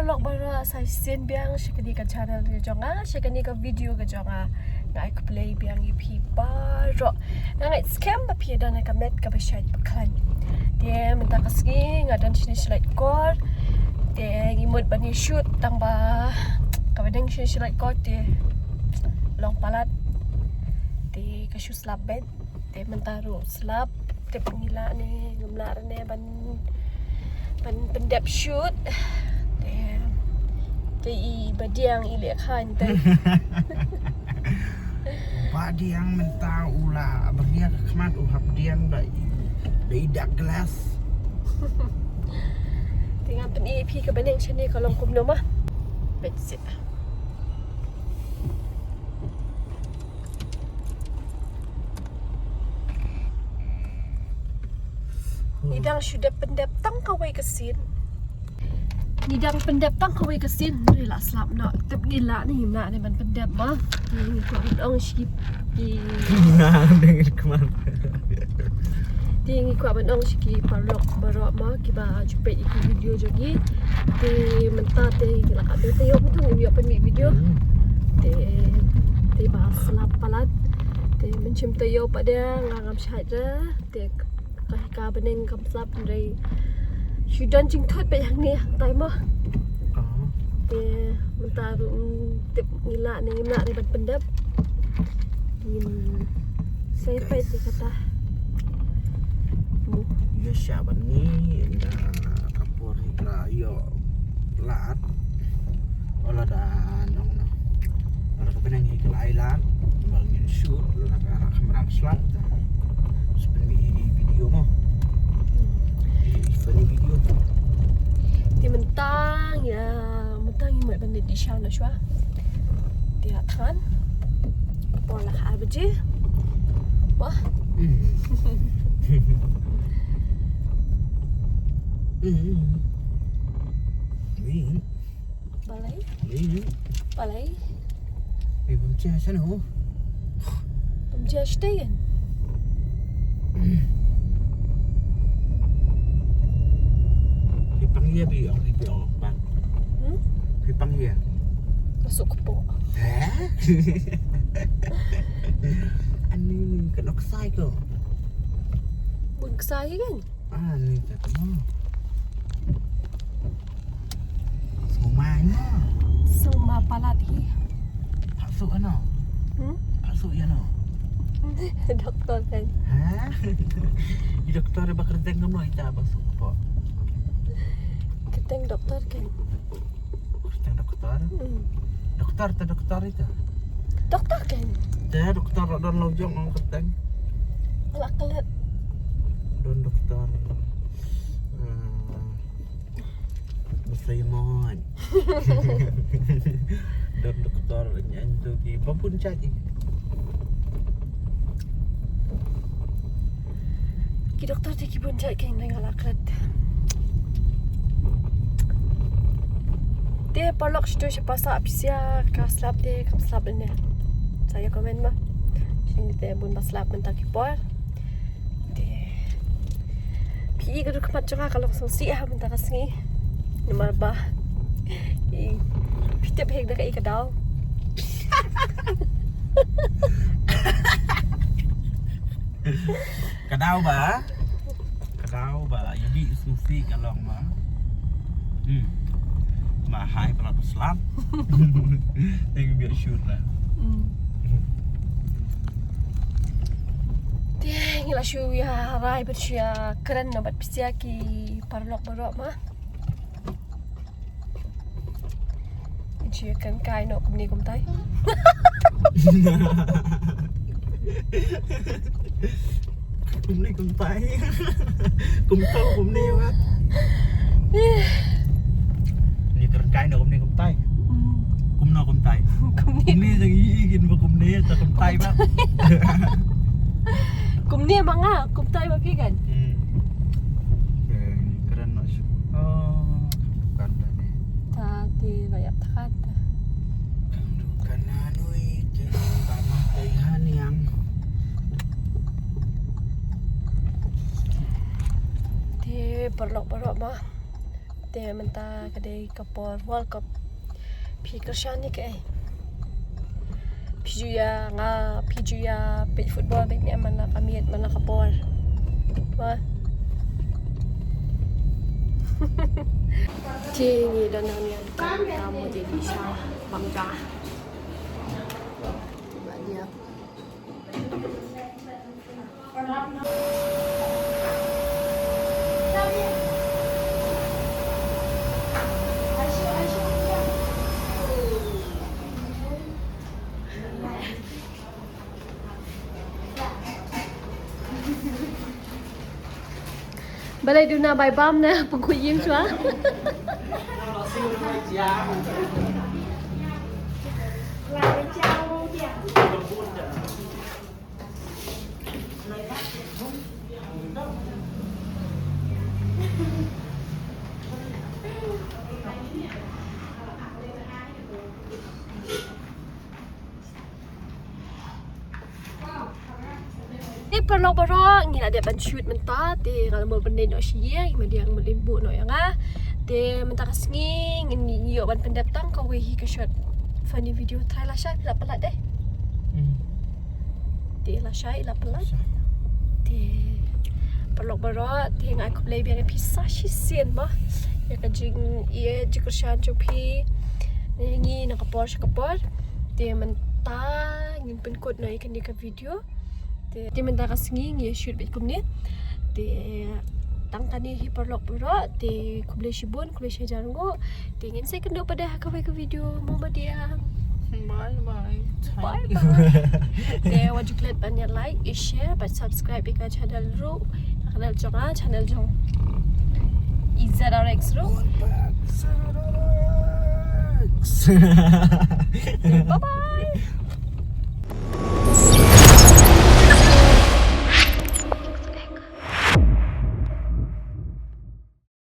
parlok bara sa sin biang shikani ka channel ke jonga shikani ka video ke jonga ngai ka play biang ip paro ngai scam ba pi dan ka met ka ba shait pakhan de menta ka ski ngadan shini slide kor de imut bani shoot tang ba ka badeng shini slide kor de long palat de ka shoot slap bed de menta ro slap de pangila ni ngumlar ne ban pendep shoot Kay badiang ili kan tay. Badiang mentang ula bagian kemat uhap diang dah idak gelas. Tinggal pen EP ke beneng sini kalau kumno mah. Betsit. Nidang sudah pendep tang kawai kesin. Nidang pendep tang kawai kesin rela slap nak tep gila ni himna ni ban pendep mah ni ko ong skip di Nah dengan kemat di ko ban ong skip parlok barok mah kiba jumpa iki video jogi di mentah te gila ka te yo betul ni yo pen video te ba slap palat te mencim te yo pada ngam syadra te ka beneng kam slap dari Sudan jing thot pa yang ni tai mo. Te mentaru tip ngila ni ban pendap. Saya pa si kata. Ya siapa ni kapur ila yo lat. Ola dan dong no. Ora ka benang ikal island bangin shoot la ka kamera slat. Seperti video mo. Funny video. Di mentang ya mentang imut bandit di sana shwa. Dia kan. Pola ka abaje. Wah. Balai. Balai. Bumcia sana ho. Bumcia stehen. Panggil biar bang. Panggil. Masuk kepo. Ani kena kesai ke? Bun kesai kan? Ni kata mo. Semua Semua palati. Pasuk ano? Pasuk ya no. Doktor kan. Di doktor bakar tengok no ita pasuk apa? Keteng doktor kan. Keteng doktor? Doktor itu. Doktor kan. Dah doktor don lojong orang keteng. Alak kelet. Don doktor. Muslimon. Don doktor nyantu ki papun caci. Ki doktor ti ki buncak kan nang alak kelet. Dia parlok situ siapa sah bisa kaslap dia kaslap ini. Saya komen mah. Sini dia bun baslap mentah kipor. Dia pi gadu kemat juga kalau songsi ah mentah kasih. Nomor bah. Pita pihak dah kai kadau. Kadau ba? Jadi sufi kalau mah. Mahal kalau Islam. Yang biar shoot lah. Dia ngila shu ya rai bersia keren nombat pisia ki parlok barok mah. Dia kan kai no kumni kumtai. Kumni kumtai. Kumtau kumni wat. Terkai nak kumni kumtai. Kumno kumtai. Kumni lagi ingin kumni tak kumtai bang. Kumni emang ah kumtai bapi kan. Keren nak. Oh, bukan tadi. Tadi banyak takat. Bukan anu itu tanah taihan yang. Dia berlok mah. Dia mentah kedai kapor World Cup. Pi Krishan ni ke. Piju ya pe football bet ni mana kami mana kapor. Wah. Ini dan kami adukan tamu jadi Syah Bangga. Coba dia. Balai duna bai bam na pengkuyim chua. Perlu berang, ni ada shoot mentah, te kalau mau benda nak share, dia yang melimbu nak yang te mentah kesini, ni yo ban pendatang kau wehi ke shot funny video try lah Syah, tak pelat deh. Te lah Syah, tak pelat. Te perlu berang, te ngai aku play biar pisah sisen mah. Ya kajing ia jika Syah cupi, ni nak kapor, te mentah, ingin penkot nak ikan dia ke video. Dia minta kasih ni shoot bet kumni. Dia tang tani hiperlock berat. Dia kublai shibun, kublai shajango. Dia ingin saya kena pada kawan ke video mama dia. Bye. Dia wajib klik banyak like, share, dan subscribe ke channel ru. Channel jong. IZRX ru. Bye bye.